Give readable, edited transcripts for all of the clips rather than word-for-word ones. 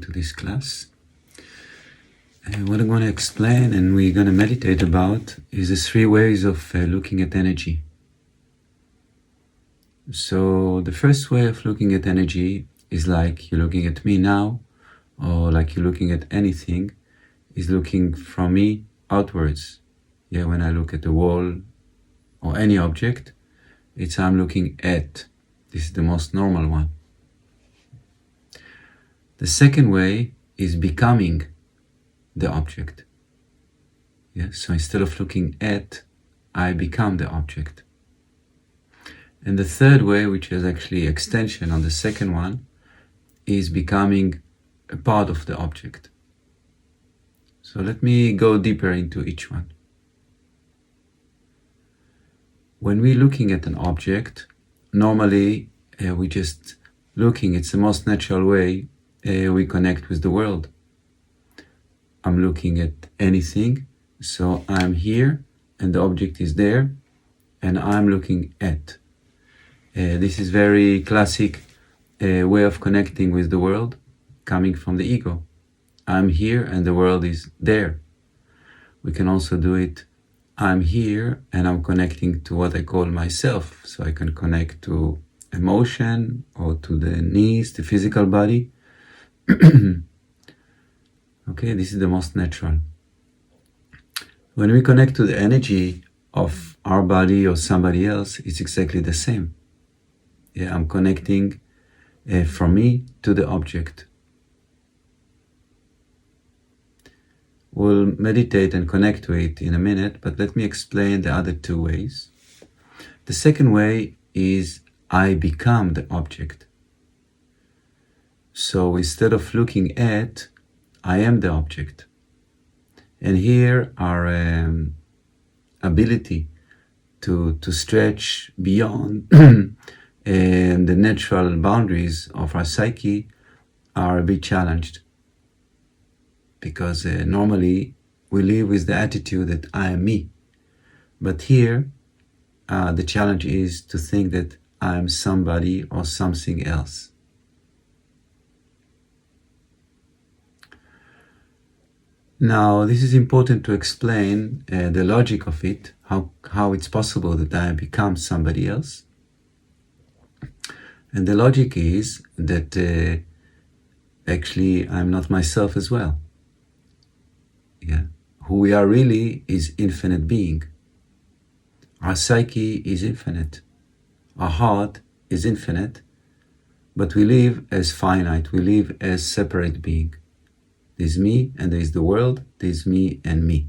to this class. What I'm going to explain and we're going to meditate about is the three ways of looking at energy. So the first way of looking at energy is like you're looking at me now, or like you're looking at anything, is looking from me outwards. Yeah, when I look at the wall or any object, it's I'm looking at. This is the most normal one. The second way is becoming the object. Yeah, so instead of looking at, I become the object. And the third way, which is actually extension on the second one, is becoming a part of the object. So let me go deeper into each one. When we're looking at an object, normally we just looking, it's the most natural way we connect with the world. I'm looking at anything, so I'm here and the object is there and I'm looking at. This is very classic way of connecting with the world, coming from the ego. I'm here and the world is there. We can also do it, I'm here and I'm connecting to what I call myself. So I can connect to emotion or to the knees, the physical body. Okay, this is the most natural. When we connect to the energy of our body or somebody else, it's exactly the same. Yeah, I'm connecting from me to the object. We'll meditate and connect to it in a minute, but let me explain the other two ways. The second way is I become the object. So instead of looking at, I am the object. And here our ability to stretch beyond and the natural boundaries of our psyche are a bit challenged. Because normally we live with the attitude that I am me. But here the challenge is to think that I am somebody or something else. Now, this is important to explain the logic of it, how it's possible that I become somebody else. And the logic is that actually I'm not myself as well. Yeah, who we are really is infinite being. Our psyche is infinite. Our heart is infinite, but we live as finite. We live as separate being. There's me and there's the world. There's me and me.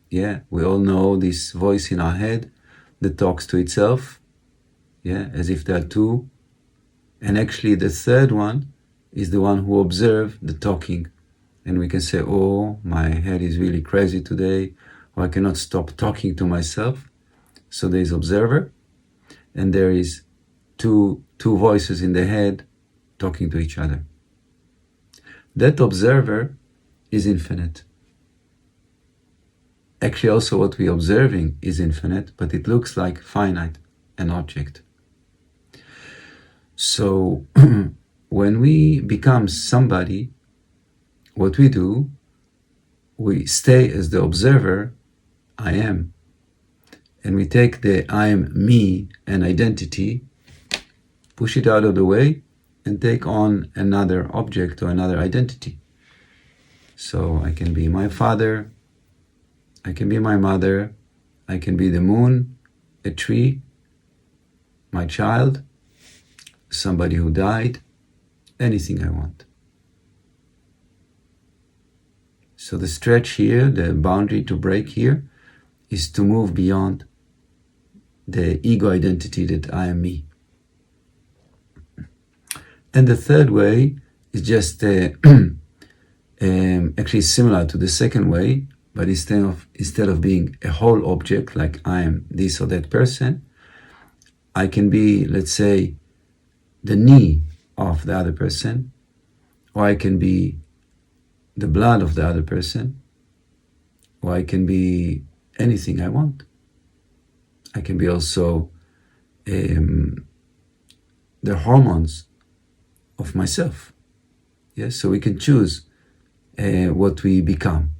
Yeah, we all know this voice in our head that talks to itself. Yeah, as if there are two. And actually the third one is the one who observes the talking. And we can say, oh, my head is really crazy today, or I cannot stop talking to myself. So there is observer, and there is two voices in the head talking to each other. That observer is infinite. Actually, also what we're observing is infinite, but it looks like finite, an object. So when we become somebody, what we do, we stay as the observer, I am. And we take the I am me and identity, push it out of the way, and take on another object or another identity. So I can be my father, I can be my mother, I can be the moon, a tree, my child, somebody who died, anything I want. So the stretch here, the boundary to break here, is to move beyond the ego identity that I am me. And the third way is just actually similar to the second way, but instead of being a whole object, like I am this or that person, I can be, let's say, the knee of the other person, or I can be the blood of the other person, or I can be anything I want. I can be also the hormones of myself. Yes, so we can choose what we become.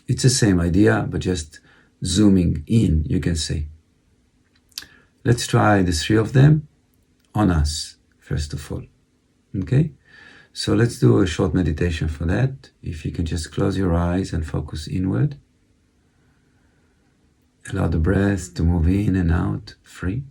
It's the same idea, but just zooming in, you can say. Let's try the three of them on us, first of all. Okay? So let's do a short meditation for that. If you can just close your eyes and focus inward. Allow the breath to move in and out, free.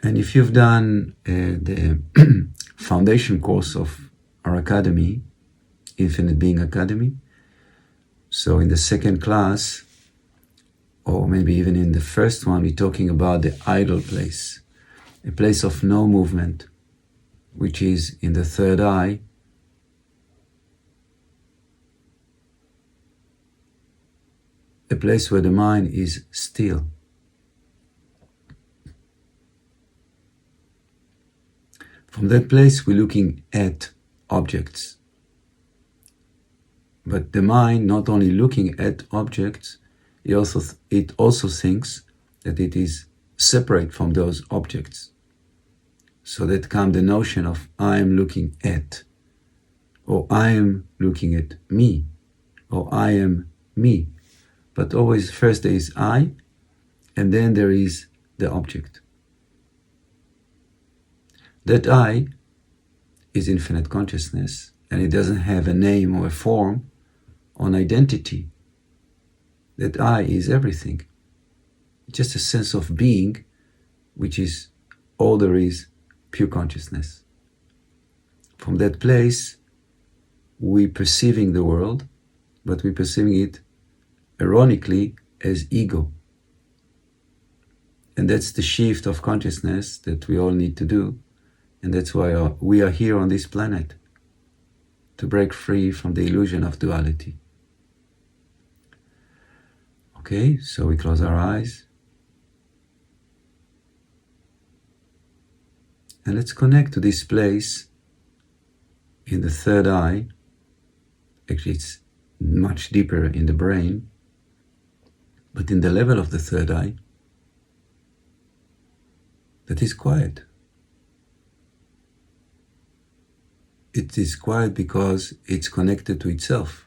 And if you've done the foundation course of our academy, Infinite Being Academy, so in the second class, or maybe even in the first one, we're talking about the idle place, a place of no movement, which is in the third eye, a place where the mind is still. From that place, we're looking at objects. But the mind, not only looking at objects, it also thinks that it is separate from those objects. So that comes the notion of I am looking at, or I am looking at me, or I am me. But always first there is I, and then there is the object. That I is infinite consciousness, and it doesn't have a name or a form or an identity. That I is everything. It's just a sense of being, which is all there is, pure consciousness. From that place, we're perceiving the world, but we're perceiving it ironically as ego. And that's the shift of consciousness that we all need to do. And that's why we are here on this planet, to break free from the illusion of duality. Okay, so we close our eyes. And let's connect to this place in the third eye. Actually, it's much deeper in the brain, but in the level of the third eye, that is quiet. It is quiet because it's connected to itself.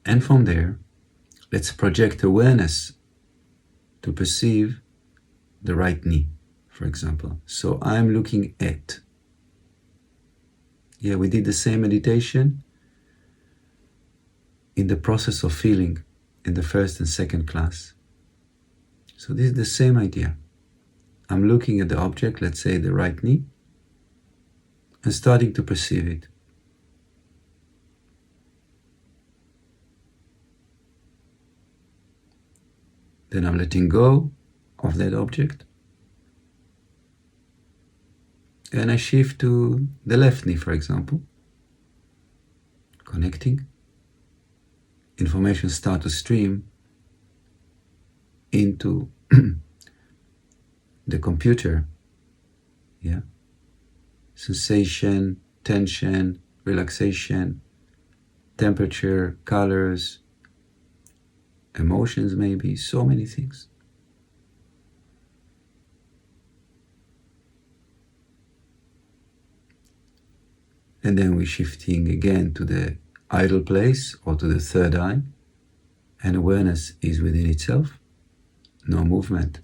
And from there, let's project awareness to perceive the right knee, for example. So I'm looking at. Yeah, we did the same meditation in the process of feeling in the first and second class. So this is the same idea. I'm looking at the object, let's say the right knee, and starting to perceive it. Then I'm letting go of that object. And I shift to the left knee, for example. Connecting. Information start to stream into the computer. Yeah. Sensation, tension, relaxation, temperature, colors, emotions maybe, so many things. And then we're shifting again to the idle place or to the third eye, and awareness is within itself, no movement.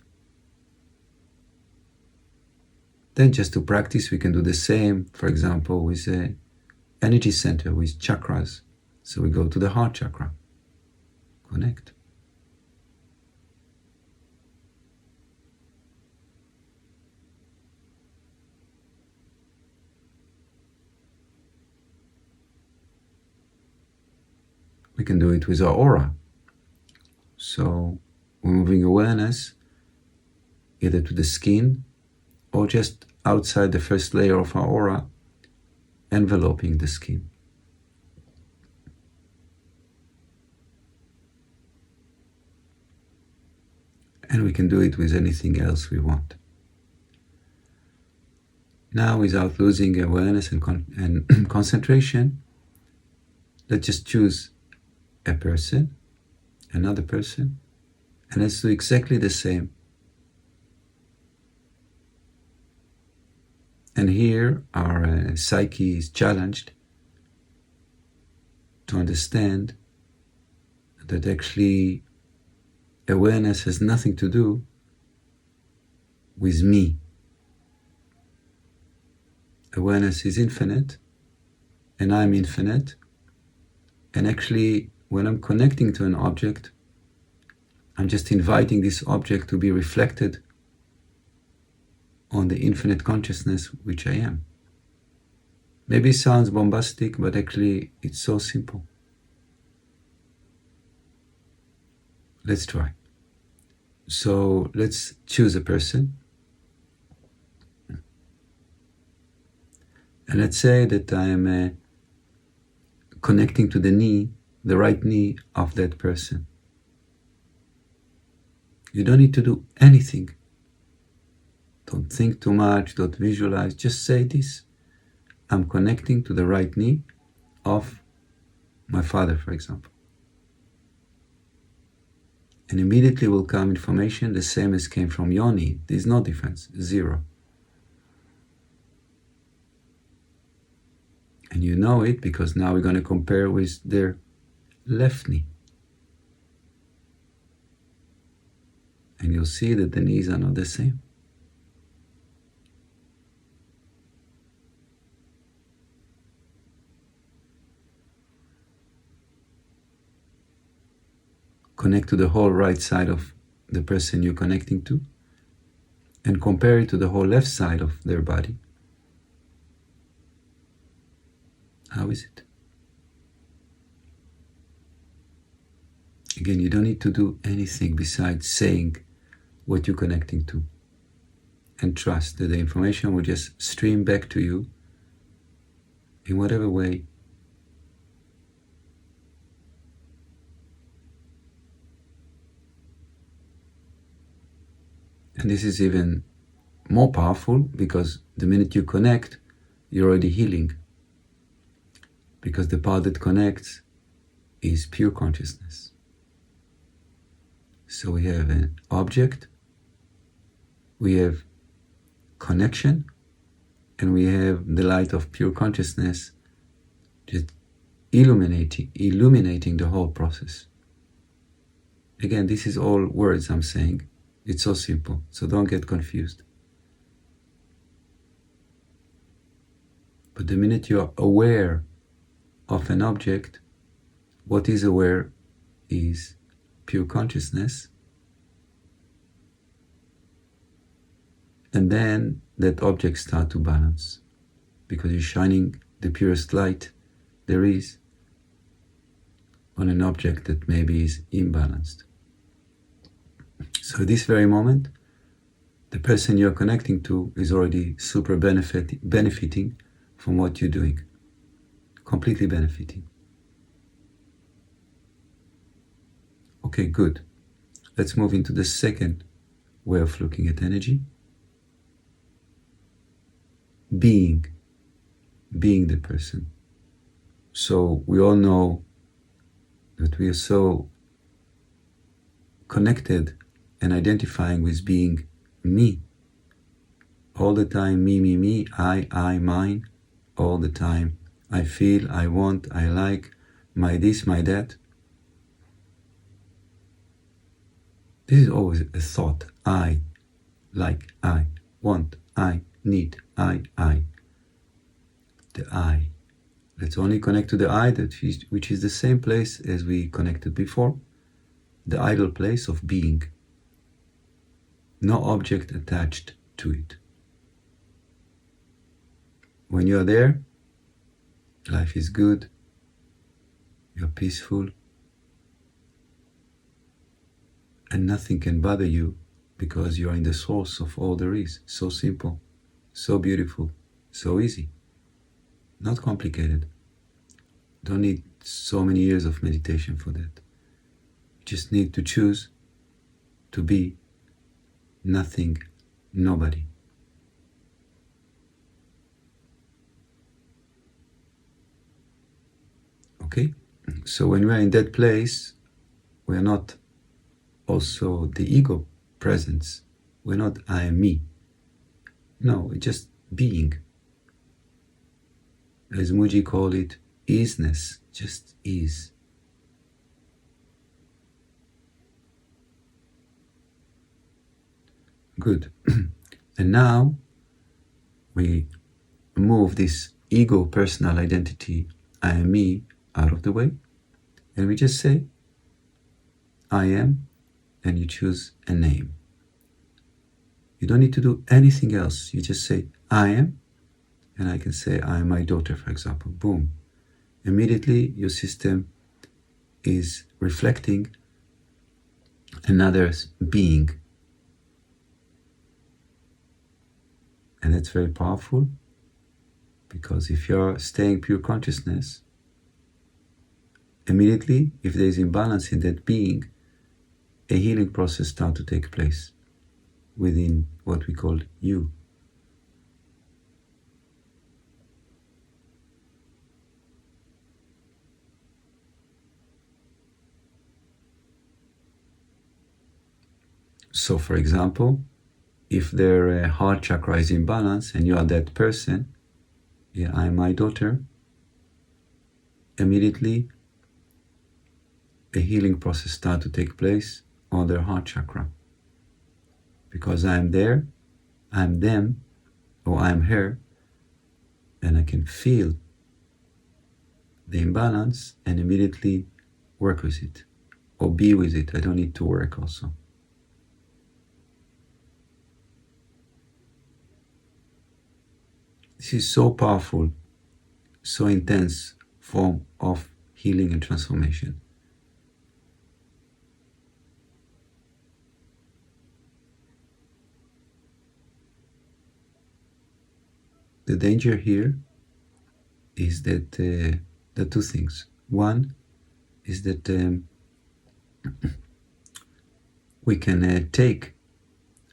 Then just to practice, we can do the same, for example, with the energy center, with chakras. So we go to the heart chakra, connect. We can do it with our aura. So we're moving awareness either to the skin or just outside the first layer of our aura, enveloping the skin. And we can do it with anything else we want. Now, without losing awareness and concentration, let's just choose a person, another person, and let's do exactly the same. And here our psyche is challenged to understand that actually awareness has nothing to do with me. Awareness is infinite, and I'm infinite. And actually, when I'm connecting to an object, I'm just inviting this object to be reflected on the infinite consciousness which I am. Maybe it sounds bombastic, but actually it's so simple. Let's try. So let's choose a person. And let's say that I am connecting to the knee, the right knee of that person. You don't need to do anything. Don't think too much, don't visualize, just say this. I'm connecting to the right knee of my father, for example. And immediately will come information the same as came from your knee. There's no difference, zero. And you know it because now we're going to compare with their left knee. And you'll see that the knees are not the same. Connect to the whole right side of the person you're connecting to and compare it to the whole left side of their body. How is it? Again, you don't need to do anything besides saying what you're connecting to. And trust that the information will just stream back to you in whatever way. And this is even more powerful because the minute you connect, you're already healing. Because the part that connects is pure consciousness. So we have an object, we have connection, and we have the light of pure consciousness just illuminating the whole process. Again, this is all words I'm saying. It's so simple, so don't get confused. But the minute you're aware of an object, what is aware is pure consciousness. And then that object starts to balance because you're shining the purest light there is on an object that maybe is imbalanced. So this very moment, the person you're connecting to is already super benefiting from what you're doing, completely benefiting. Okay, good. Let's move into the second way of looking at energy. Being the person. So we all know that we are so connected and identifying with being me. All the time, me, I, mine. All the time. I feel, I want, I like, my this, my that. This is always a thought. I like, I want, I need, I. The I. Let's only connect to the I, which is the same place as we connected before. The idle place of being. No object attached to it. When you are there, life is good, you're peaceful, and nothing can bother you because you are in the source of all there is. So simple, so beautiful, so easy, not complicated. Don't need so many years of meditation for that. You just need to choose to be nothing, nobody. Okay? So when we are in that place, we are not also the ego presence. We're not I am me. No, it's just being. As Muji called it, isness, just is. Good. And now we move this ego personal identity, I am me, out of the way, and we just say, I am, and you choose a name. You don't need to do anything else. You just say, I am, and I can say, I am my daughter, for example. Boom. Immediately, your system is reflecting another being. And that's very powerful, because if you're staying pure consciousness, immediately, if there is imbalance in that being, a healing process starts to take place within what we call you. So, for example, if their heart chakra is in balance and you are that person, yeah, I am my daughter, immediately a healing process starts to take place on their heart chakra. Because I am there, I am them, or I am her, and I can feel the imbalance and immediately work with it, or be with it. I don't need to work also. This is so powerful, so intense form of healing and transformation. The danger here is that there are two things. One is that we can take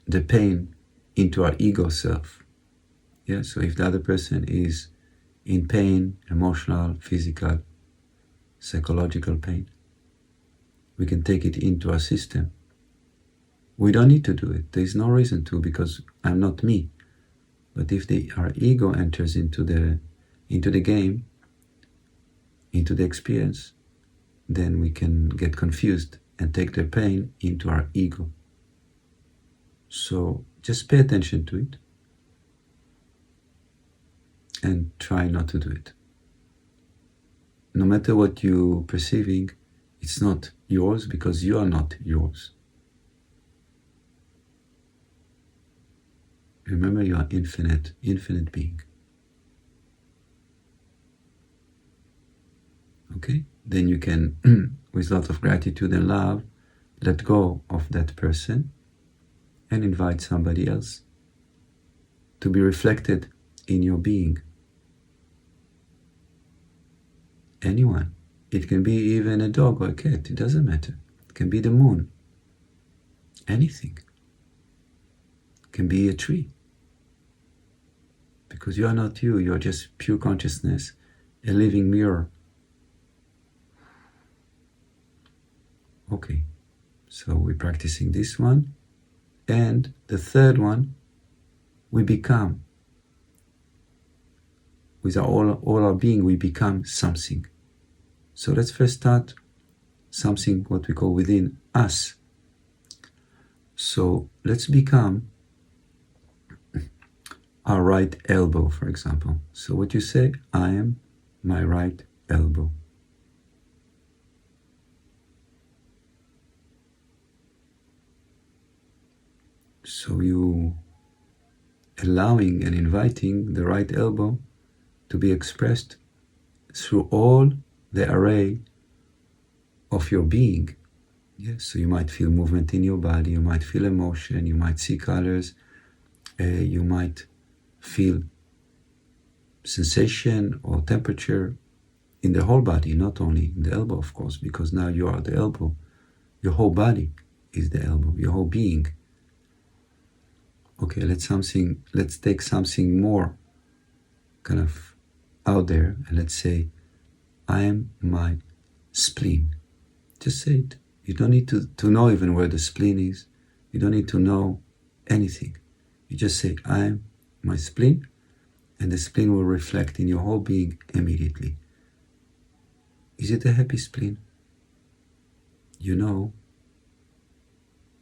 the pain into our ego self. Yeah. So if the other person is in pain, emotional, physical, psychological pain, we can take it into our system. We don't need to do it. There is no reason to, because I'm not me. But if our ego enters into the game, into the experience, then we can get confused and take the pain into our ego. So just pay attention to it and try not to do it. No matter what you're perceiving, it's not yours, because you are not yours. Remember, you are infinite being. Okay? Then you can, with a lot of gratitude and love, let go of that person and invite somebody else to be reflected in your being. Anyone. It can be even a dog or a cat. It doesn't matter. It can be the moon. Anything. It can be a tree. Because you are not you. You are just pure consciousness, a living mirror. Okay. So we're practicing this one. And the third one, we become. With all our being, we become something. So let's first start something what we call within us. So let's become our right elbow, for example. So what you say, I am my right elbow. So you allowing and inviting the right elbow to be expressed through all the array of your being. Yes, so you might feel movement in your body, you might feel emotion, you might see colors, you might feel sensation or temperature in the whole body, not only in the elbow, of course, because now you are the elbow. Your whole body is the elbow, your whole being. Okay, let's take something more kind of out there, and let's say, I am my spleen. Just say it. You don't need to know even where the spleen is. You don't need to know anything. You just say, I am my spleen, and the spleen will reflect in your whole being immediately. Is it a happy spleen? You know.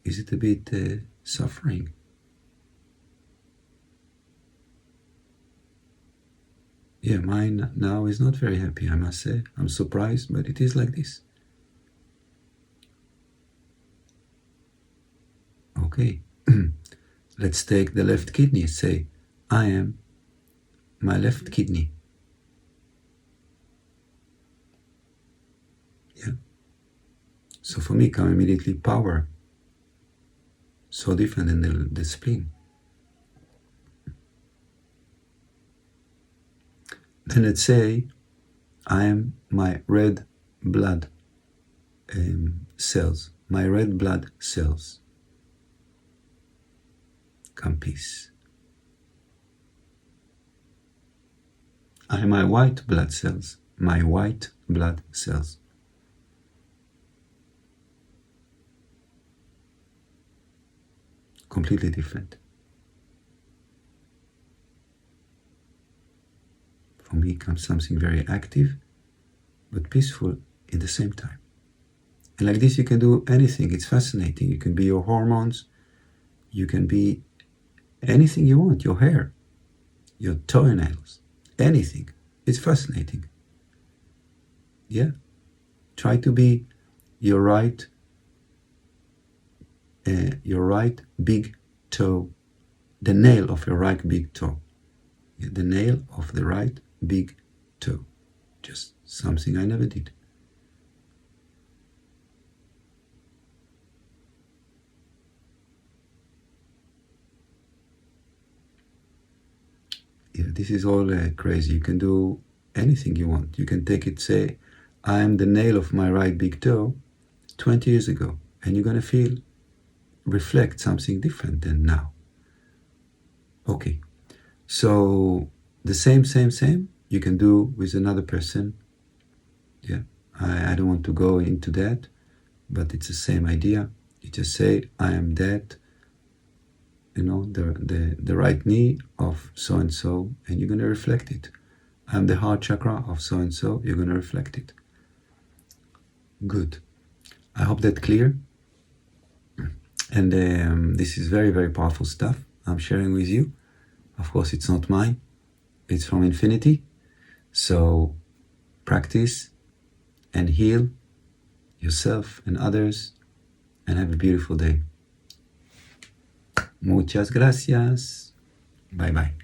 Is it a bit suffering? Yeah, mine now is not very happy, I must say. I'm surprised, but it is like this. Okay. Let's take the left kidney. Say, I am my left kidney. Yeah. So for me, come immediately power. So different than the spleen. Then let's say, I am my red blood cells. My red blood cells. Come peace. I am my white blood cells. My white blood cells. Completely different. For me comes something very active, but peaceful in the same time. And like this you can do anything. It's fascinating. You can be your hormones. You can be anything you want. Your hair, your toenails, anything. It's fascinating. Yeah. Try to be your right big toe, the nail of your right big toe. Yeah, the nail of the right big toe. Just something I never did. Yeah, this is all crazy. You can do anything you want. You can take it, say, I am the nail of my right big toe 20 years ago, and you're going to reflect something different than now. Okay, so the same you can do with another person. Yeah, I don't want to go into that, but it's the same idea. You just say, I am that, the right knee of so and so, and you're going to reflect it. I'm the heart chakra of so and so, you're going to reflect it. Good. I hope that's clear. And this is very, very powerful stuff I'm sharing with you. Of course, it's not mine. It's from infinity. So practice and heal yourself and others, and have a beautiful day. Muchas gracias. Bye bye.